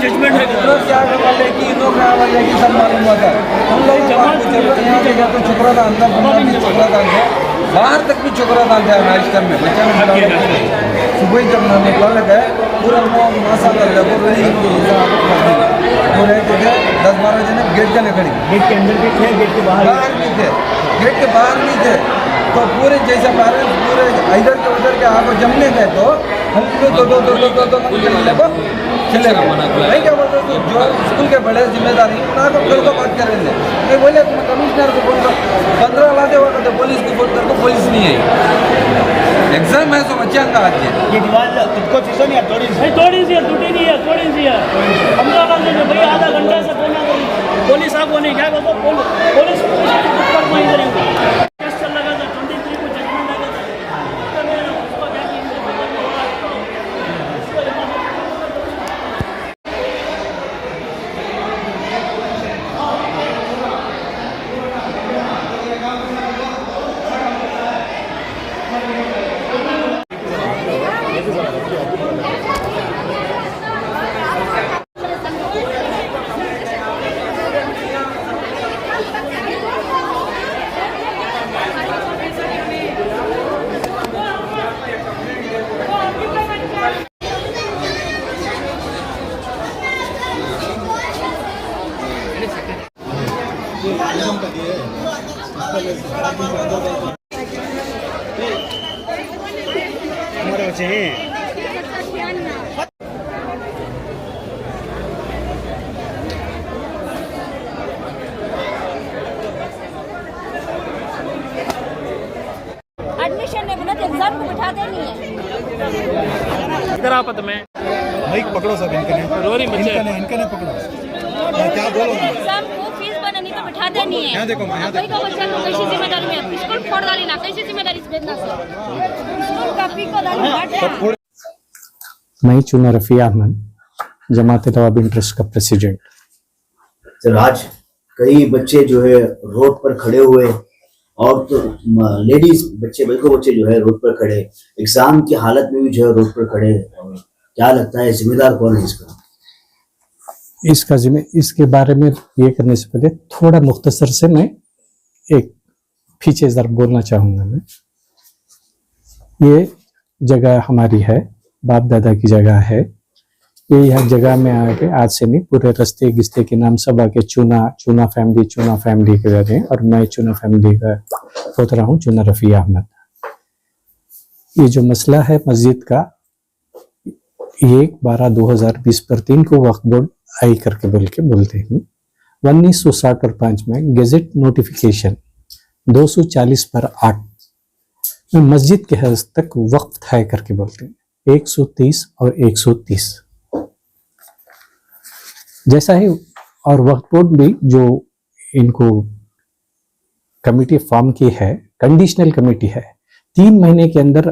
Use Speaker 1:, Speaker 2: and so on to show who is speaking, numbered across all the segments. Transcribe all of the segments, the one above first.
Speaker 1: Judgement है कि लोग सब मालूम होता है। हम लोग तो चुकरा था अंदर चुकरा था बाहर तक भी चुकरा था राजस्थान में सुबह जब निकला लगा पूरा मासा कर लगा वो रहते थे 10-12 जने गेट के निकली गेट के अंदर भी थे गेट के बाहर भी थे गेट के बाहर भी थे। तो पूरे जैसे पेरेंट्स पूरे इधर के उधर के आगे जमने गए तो हम दो चले गए नहीं क्या बोलते तो जो स्कूल के बड़े जिम्मेदारी उन्हें को फिर को बात कर रहे थे। मैं बोले तुम कमिश्नर को बोल दो 15 लाते हुआ तो पुलिस को फोन कर को पुलिस नहीं आई एग्जाम है तो बच्चे अंदर आती है ये दीवार तुमको चीज़ों नहीं थोड़ी सी टूटी नहीं है थोड़ी सी है 15 लाते जो भैया आधा घंटा से पुलिस आपको नहीं क्या बोलते पुलिस हमारे बच्चे हैं
Speaker 2: एडमिशन नहीं बना तो एग्जाम को बिठाते नहीं है।
Speaker 3: इधर आप में
Speaker 4: माइक पकड़ो सब इनके ने पकड़ो क्या बोलो
Speaker 2: एग्जाम को फीस बना नहीं तो बिठाते नहीं है।
Speaker 4: यहाँ देखो
Speaker 2: कोई का बच्चा को कैसी जिम्मेदारी में स्कूल फोड़ डाली ना कैसी जिम्मेदारी से भेजना सर स्कूल का फी को डाली हट।
Speaker 5: मैं चुना रफिया अहमद जमात तवाबीन ट्रस्ट का प्रेसिडेंट।
Speaker 6: सर आज कई बच्चे जो है रोड पर खड़े हुए और तो लेडीज बच्चे जो है रोड पर खड़े एग्जाम की हालत में भी जो है रोड पर खड़े क्या लगता है जिम्मेदार कौन है इसका
Speaker 5: इसके बारे में ये करने से पहले थोड़ा मुख्तसर से मैं एक पीछे जरा बोलना चाहूंगा। मैं ये जगह हमारी है बाप दादा की जगह है। ये यहाँ जगह में आके आज से नहीं पूरे रस्ते गिस्ते के नाम सब आके चुना फैमिली के रहते हैं और मैं चुना फैमिली का होता रहा हूँ चुना रफिया अहमद। ये जो मसला है मस्जिद का 1/12/2020 पर 3 को वक्फ बोर्ड आई करके बोलते हैं 1960 और 5 में गेजेट नोटिफिकेशन 240/8 में मस्जिद के हद तक वक्फ तय करके बोलते हैं 130 और 130 जैसा है। और वक्फ बोर्ड भी जो इनको कमेटी फॉर्म की है कंडीशनल कमेटी है 3 महीने के अंदर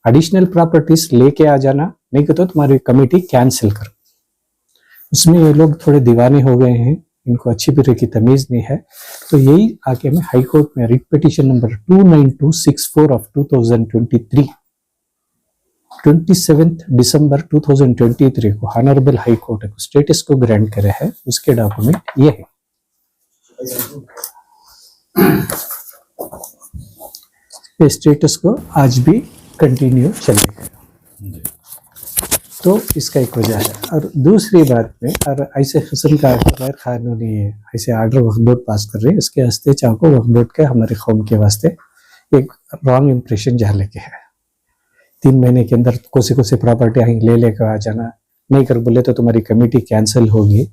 Speaker 5: एडिशनल प्रॉपर्टीज लेके आ जाना नहीं तो तुम्हारी कमेटी कैंसिल कर। उसमें ये लोग थोड़े दीवाने हो गए हैं इनको अच्छी तरह की तमीज नहीं है। तो यही आके मैं हाई कोर्ट में रिट पिटीशन नंबर 29264 ऑफ 2023 27 दिसंबर 2023 को ऑनरेबल हाई कोर्ट को स्टेटस को ग्रांट करे है। उसके डॉक्यूमेंट ये है। स्टेटस को आज भी कंटिन्यू चलेगा तो इसका एक वजह है। और दूसरी बात में और ऐसे किस्म का गैर कानूनी ऐसे आर्डर वक्फ बोर्ड पास कर रहे हैं इसके हस्ते चाहो वक्फ बोर्ड के हमारे कौम के वास्ते एक रॉन्ग इम्प्रेशन जहाँ लेके है। 3 महीने के अंदर कोसी प्रॉपर्टी आई ले लेकर आ जाना, नहीं कर बोले तो तुम्हारी कमेटी कैंसिल होगी।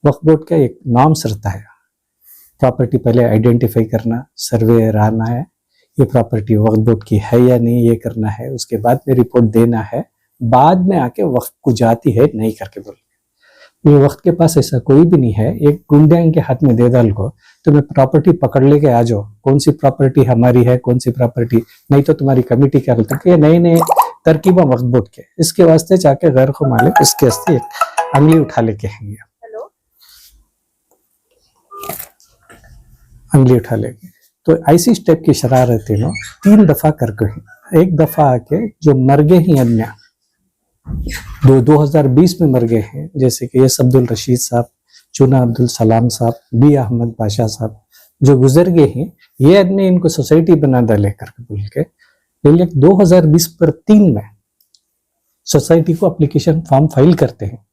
Speaker 5: वक्फ बोर्ड का एक नॉर्म्स रहता है, प्रॉपर्टी पहले आइडेंटिफाई करना, सर्वे आना है, ये प्रॉपर्टी वक्फ बोर्ड की है या नहीं ये करना है, उसके बाद में रिपोर्ट देना है, बाद में आके वक्फ को जाती है नहीं करके बोल। ये वक्त के पास ऐसा कोई भी नहीं है, एक गुंडे के हाथ में दे डाल को तुम्हें प्रॉपर्टी पकड़ लेके आ जाओ, कौन सी प्रॉपर्टी हमारी है कौन सी प्रॉपर्टी नहीं, तो तुम्हारी कमेटी क्या करती है, नए नए तरकीबा वक्फ बोर्ड के, इसके वास्ते जाके गैर को मालिक इसके वास्ते अंगली उठा लेके आएंगे, अंगली उठा लेके। तो ऐसी स्टेप की शरारत है ना 3 दफा करके ही, एक दफा आके जो मर गए ही अन्य 2020 में मर गए हैं, जैसे कि यस अब्दुल रशीद साहब, चुना अब्दुल सलाम साहब, बी अहमद बादशाह साहब जो गुजर गए हैं, ये आदमी इनको सोसाइटी बना डाले करके बोल के, लेकिन 2020 पर 3 में सोसाइटी को एप्लीकेशन फॉर्म फाइल करते हैं,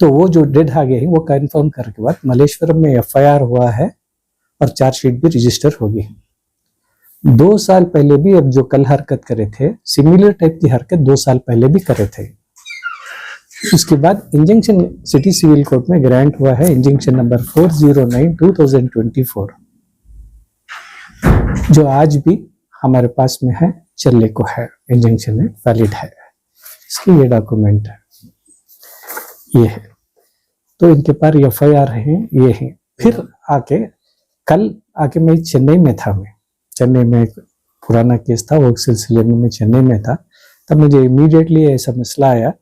Speaker 5: तो वो जो डेड आ गए हैं वो कन्फर्म करके बाद मलेश्वरम में FIR हुआ है और चार्जशीट भी रजिस्टर होगी। 2 साल पहले भी अब जो कल हरकत करे थे, सिमिलर टाइप की हरकत 2 साल पहले भी करे थे। उसके बाद इंजंक्शन सिटी सिविल कोर्ट में ग्रांट हुआ है, इंजंक्शन नंबर 409/2024 जो आज भी हमारे पास में है, चलने को है, इंजंक्शन में वैलिड है, इसकी ये डॉक्यूमेंट है, ये है। तो इनके पास FIR है, ये है। फिर आके कल आके मैं चेन्नई में था, मैं चेन्नई में एक पुराना केस था, वो सिलसिले में मैं चेन्नई में था, तब मुझे इमीडिएटली ऐसा मसला आया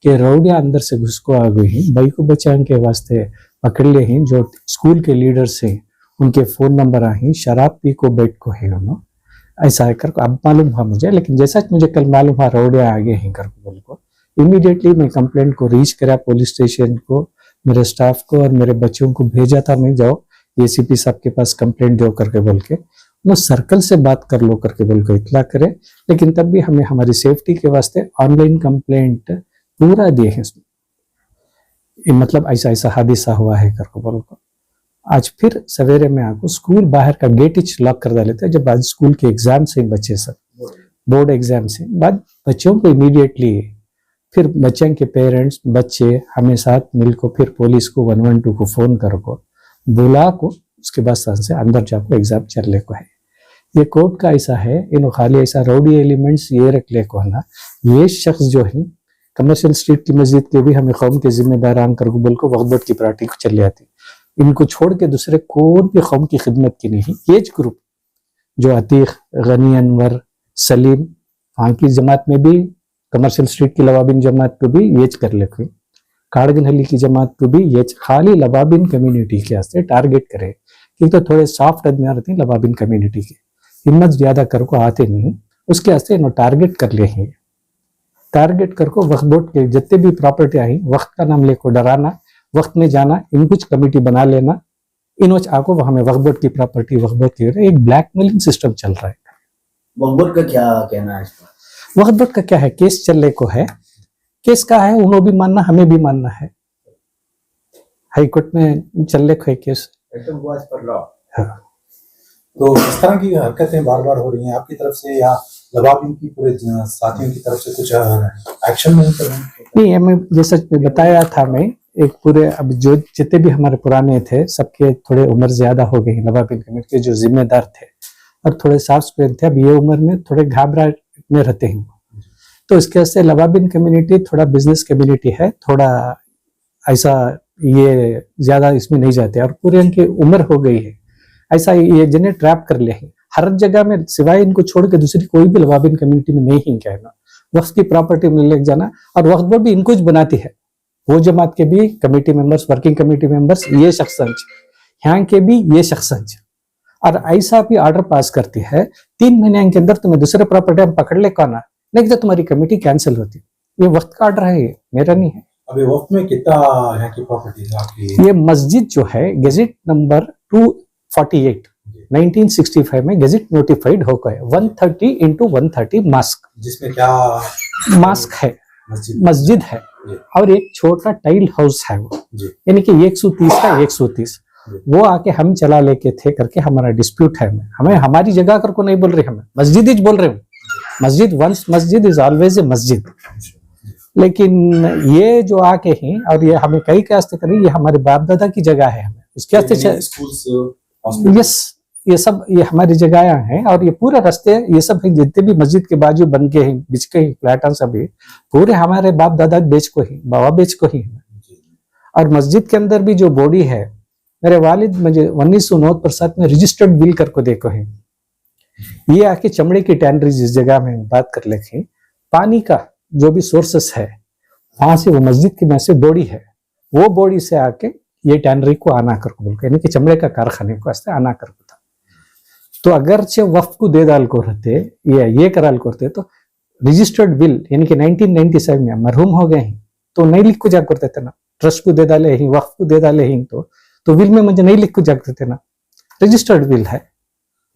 Speaker 5: कि रौडिया अंदर से घुस को आ गई हैं, भाई को बचाने के वास्ते पकड़ ले हैं, जो स्कूल के लीडर्स हैं उनके फोन नंबर आए, शराब पी को बैठ को है उन्होंने, ऐसा है कर अब मालूम हुआ मुझे, लेकिन जैसा मुझे कल मालूम हुआ रौडिया आगे हैं कर बोल को, इमीडिएटली मैं कंप्लेंट को रीच करा पुलिस स्टेशन को, मेरे स्टाफ को और मेरे बच्चों को भेजा था, मैं जाओ ACP साहब के पास कंप्लेंट दो करके बोल के, वो सर्कल से बात कर लो करके बोल के इतला करे, लेकिन तब भी हमें हमारी सेफ्टी के वास्ते ऑनलाइन कंप्लेंट पूरा दिए हैं इसमें, मतलब ऐसा ऐसा हादसा हुआ है करके बोल को। आज फिर सवेरे में आपको स्कूल बाहर का गेट ही लॉक कर डाले थे, जब आज स्कूल के एग्जाम से बच्चे सब बोर्ड एग्जाम से बाद बच्चों को इमीडिएटली फिर बच्चों के पेरेंट्स बच्चे हमें साथ मिलकर फिर पुलिस को 112 को फोन कर को बुला को, उसके बाद से अंदर जाकर एग्जाम चलने को है। ये कोर्ट का ऐसा है, इन खाली ऐसा रौडी एलिमेंट्स ये रख ले को ना, ये शख्स जो है कमर्शियल स्ट्रीट की मस्जिद के भी हमें कौम के जिम्मेदारान कर बोल को वक्फ बोर्ड की पार्टी को चले आती, इनको छोड़ के दूसरे कोई भी कौम की खिदमत की नहीं। ये ग्रुप जो अतीक, गनी, अनवर, सलीम, वहाँ की जमात में भी कमर्शियल स्ट्रीट की लवाबिन जमात को भी ये कर ले, काड़गन हली की जमात को भी ये खाली लवाबिन कम्युनिटी के वास्ते टारगेट करे, कि तो थोड़े सॉफ्ट आदमी रहते हैं लवाबिन कम्युनिटी के, हिम्मत ज्यादा कर को आते नहीं, उसके वास्ते इन्होंने टारगेट कर लिए हैं, टारगेट कर को वक्फ बोर्ड के जितने भी प्रॉपर्टी आई वक्त का नाम लेको डराना, वक्त में जाना, इन कुछ कमेटी बना लेना, इन आको वहां में वक्फ बोर्ड की प्रॉपर्टी वक्फ बोर्ड की, एक ब्लैकमेलिंग सिस्टम चल रहा है।
Speaker 6: वक्फ बोर्ड का क्या कहना है इस पर?
Speaker 5: वक्फ बोर्ड का क्या है, केस चलने को है, केस का है, उन्होंने भी मानना हमें भी मानना है, हाई कोर्ट में चलने को है केस।
Speaker 4: हाँ। तो इस तरह की हरकतें बार बार हो रही हैं आपकी तरफ से या लवाबिन की पूरे साथियों की तरफ से कुछ एक्शन नहीं कर रहे हैं?
Speaker 5: नहीं, हमें जैसा बताया था, मैं एक पूरे अब जो जितने भी हमारे पुराने थे सबके थोड़े उम्र ज्यादा हो गई, लवाबिन कमेटी के जो जिम्मेदार थे और थोड़े साफ सुथरे थे, अब ये उम्र में थोड़े घबराहट में रहते हैं, तो इसके वजह लवाबिन कम्युनिटी थोड़ा बिजनेस कम्युनिटी है, थोड़ा ऐसा ये ज्यादा इसमें नहीं जाते, और पूरे इनकी उम्र हो गई है, ऐसा ये जिन्हें ट्रैप कर ले हैं हर जगह में, सिवाय इनको छोड़ के दूसरी कोई भी लवाबिन कम्युनिटी में नहीं ही कहना, वक्फ की प्रॉपर्टी में ले जाना, और वक्फ बोर्ड भी इनको बनाती है, वो जमात के भी committee members, working committee members ये शख्स यहाँ के भी ये शख्स, और ऐसा भी ऑर्डर पास करती है 3 महीने के अंदर तुम्हें दूसरे प्रॉपर्टी हम पकड़ ले कौन, नहीं तो तुम्हारी कमेटी कैंसिल होती। ये वक्त का ऑर्डर है, ये मेरा नहीं है।
Speaker 4: अभी वक्त में कितना यहाँ की प्रॉपर्टी है आपकी?
Speaker 5: ये मस्जिद जो है गेजेट नंबर 248 1965 में गेजेट नोटिफाइड हो गए 130x130 मास्क,
Speaker 4: जिसमें क्या
Speaker 5: मास्क है, मस्जिद है, और एक छोटा टाइल हाउस है वो, यानी कि 130 का 130, वो आके हम चला लेके थे करके हमारा डिस्प्यूट है, हमें हमारी जगह कर को नहीं बोल रहे, हमें मस्जिद ही बोल रहे हूँ, मस्जिद वंस मस्जिद इज ऑलवेज ए मस्जिद। लेकिन ये जो आके हैं और ये हमें कई कास्ते करें, ये हमारे बाप दादा की जगह है, हमें उसके वास्ते
Speaker 4: स्कूल्स
Speaker 5: यस ये सब ये हमारी जगह हैं। और ये पूरे रास्ते ये सब हैं जितने भी मस्जिद के बाजू बन के हैं, बिच के फ्लैट सभी पूरे हमारे बाप दादा बेच को ही, बाबा बेच को ही। और मस्जिद के अंदर भी जो बॉडी है, मेरे वालिद मुझे 1949 में रजिस्टर्ड बिल करके देखो है। ये आके चमड़े की टैनरी जिस जगह में बात कर लेते, पानी का जो भी सोर्सेस है वहां से वो मस्जिद की में से बॉडी है, वो बॉडी से आके ये टैनरी को आना कर बोल के, यानी कि चमड़े का कारखाने को वास्ते आना कर था। तो अगरचे वक्फ को दे डाल को रहते ये कराल करते तो रजिस्टर्ड बिल यानी कि 1997 में मरहूम हो गए हैं तो नहीं लिख को जा करते थे ना, ट्रस्ट को दे डाले ही, वक्फ को दे डाले ही, तो विल में मुझे नहीं लिख को जाते थे ना, रजिस्टर्ड बिल है।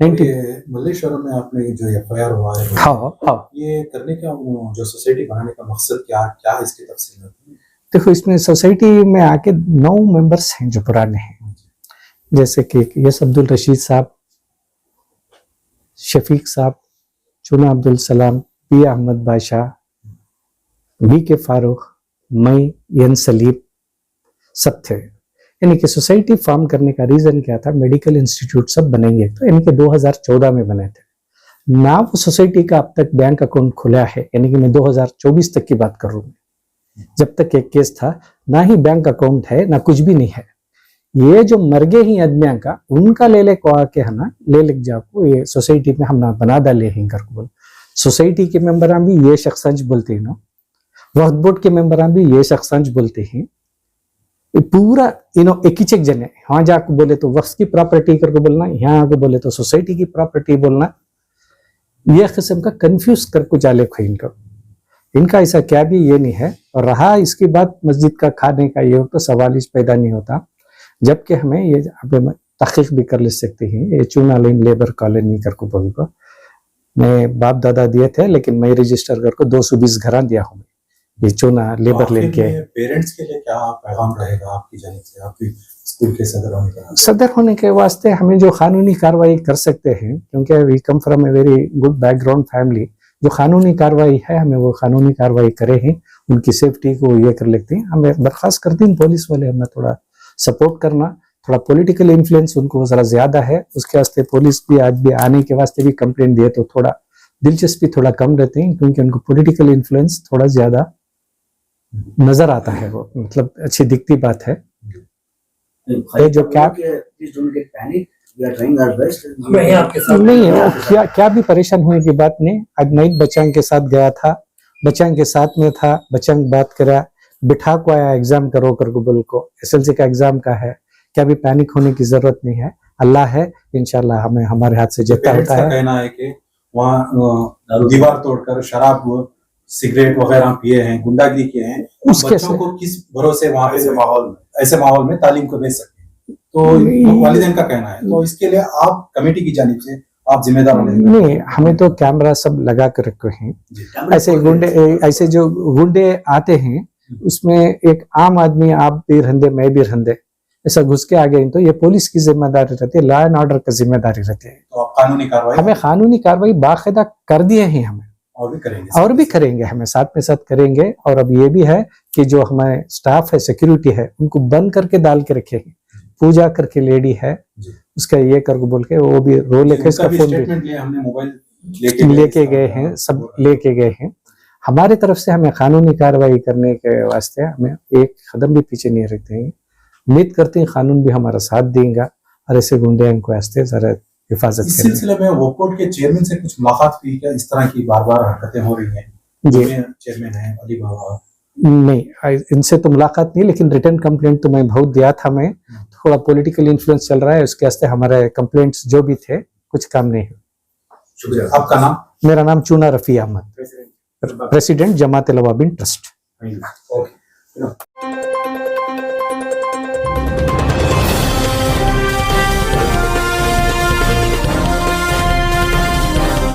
Speaker 4: मल्लेश्वरम में आपने जो एफआईआर हुआ है,
Speaker 5: हाँ,
Speaker 4: ये करने का जो सोसाइटी बनाने का मकसद क्या इसकी तफसील है?
Speaker 5: देखो इसमें सोसाइटी में आके 9 मेंबर्स हैं जो पुराने हैं, जैसे कि यस अब्दुल रशीद साहब, शफीक साहब, चुना अब्दुल सलाम, पी अहमद बादशाह, बी के फारूक, मैं, एन सलीब सब थे। यानी कि सोसाइटी फॉर्म करने का रीजन क्या था, मेडिकल इंस्टीट्यूट सब बनेंगे, तो यानी कि 2014 में बने थे ना। वो सोसाइटी का अब तक बैंक अकाउंट खुला है, यानी कि मैं 2024 तक की बात कर रहा हूँ। जब तक एक केस था ना ही बैंक अकाउंट है ना कुछ भी नहीं है। ये जो मर गए ही आदमियों का उनका ले को आके है ना, ले लिख जाको ये सोसाइटी में हम ना बना डाले हैं कर बोल। सोसाइटी के मेंबर भी ये शख्सांज बोलते हैं ना, वक्फ बोर्ड के मेंबर भी ये शख्सांज बोलते हैं, पूरा एक ही चेक जने वहां जाकर बोले तो वक्फ की प्रॉपर्टी करके बोलना, यहाँ आके बोले तो सोसाइटी की प्रॉपर्टी बोलना, ये किस्म का कंफ्यूज करके जाले खो इनका ऐसा क्या भी ये नहीं है। और रहा इसकी बात मस्जिद का खाने का, ये तो सवाल ही पैदा नहीं होता, जबकि हमें ये तहकीक भी कर ले सकते हैं। ये चूना लेन लेबर कॉलोनी करके बोल को मैं बाप दादा दिए थे, लेकिन मैं रजिस्टर करके 220 घर दिया हूँ। ये चूना लेबर लेन के
Speaker 4: पेरेंट्स के लिए क्या पैगाम रहेगा आपकी जानिब से, आपकी स्कूल के
Speaker 5: सदर होने के वास्ते हमें जो कानूनी कार्रवाई कर सकते हैं, क्योंकि we come from a very good background family, जो कानूनी कार्रवाई है हमें वो कानूनी कार्रवाई करे हैं, उनकी सेफ्टी को ये कर लेते हैं। हमें बर्खास्त कर दी पुलिस वाले, हमें थोड़ा सपोर्ट करना, थोड़ा पॉलिटिकल इन्फ्लुएंस उनको जरा ज्यादा है, उसके वास्ते पुलिस भी आज भी आने के वास्ते भी कंप्लेंट दिए तो थोड़ा दिलचस्पी थोड़ा कम रहते हैं, क्योंकि उनको पॉलिटिकल इन्फ्लुएंस थोड़ा ज्यादा नजर आता है। वो मतलब अच्छी दिखती बात है। ये जो क्या नहीं है, क्या भी परेशान होने की बात नहीं। आज नाइट बच्चों के साथ गया था, बच्चों के साथ में था, बच्चों बात करा, बिठा को आया, एग्जाम करो करके बोल को, एसएलसी का एग्जाम का है, क्या भी पैनिक होने की जरूरत नहीं है। अल्लाह है, इंशाल्लाह हमें हमारे हाथ से जितना होता है।
Speaker 4: कहना है कि वहाँ दीवार तोड़कर शराब सिगरेट वगैरह पिए हैं, गुंडागिरी किए हैं,
Speaker 5: उसके
Speaker 4: बच्चों को किस भरोसे वहाँ पे ऐसे माहौल में तालीम को भेज सकते हैं, तो वालिदैन का कहना है। तो इसके लिए आप कमेटी की जानिब से आप जिम्मेदार
Speaker 5: नहीं, हमें तो कैमरा सब लगा कर रखे हैं। ऐसे जो गुंडे आते हैं उसमें एक आम आदमी, आप भी रहंदे मैं भी रहंदे, ऐसा घुस के आ गए तो ये पुलिस की जिम्मेदारी रहती है, लॉ एंड ऑर्डर की जिम्मेदारी रहती है।
Speaker 4: तो आप कानूनी कार्रवाई,
Speaker 5: हमें कानूनी कार्रवाई बाकायदा कर दिए हैं, हमें और भी करेंगे, हमें साथ में साथ करेंगे। और अब ये भी है कि जो हमारे स्टाफ है, सिक्योरिटी है, उनको बंद करके डाल के रखे हैं, पूजा करके लेडी है उसका ये करके बोल के वो भी रो लेके इसका फोन
Speaker 4: हमने मोबाइल
Speaker 5: लेके गए हैं, सब लेके गए हैं। हमारे तरफ से हमें कानूनी कार्रवाई करने के वास्ते हमें एक कदम भी पीछे नहीं रखते हैं। उम्मीद करते हैं कानून भी हमारा साथ देगा और ऐसे गुंडे इनको वास्ते जरा हिफाजत।
Speaker 4: इस सिलसिले में वक्फ बोर्ड के चेयरमैन से कुछ मुलाकात हुई क्या? इस तरह की बार बार हरकतें हो रही हैं, जी चेयरमैन है अली बाबा।
Speaker 5: नहीं, इनसे तो मुलाकात नहीं, लेकिन रिटर्न कंप्लेंट तो मैं बहुत दिया था। मैं थोड़ा पॉलिटिकल इन्फ्लुएंस चल रहा है, उसके वास्ते हमारे कंप्लेंट्स जो भी थे कुछ काम नहीं है।
Speaker 4: शुक्रिया। आपका नाम?
Speaker 5: मेरा नाम चूना रफी अहमद, प्रेसिडेंट जमात अल अवाबिन ट्रस्ट।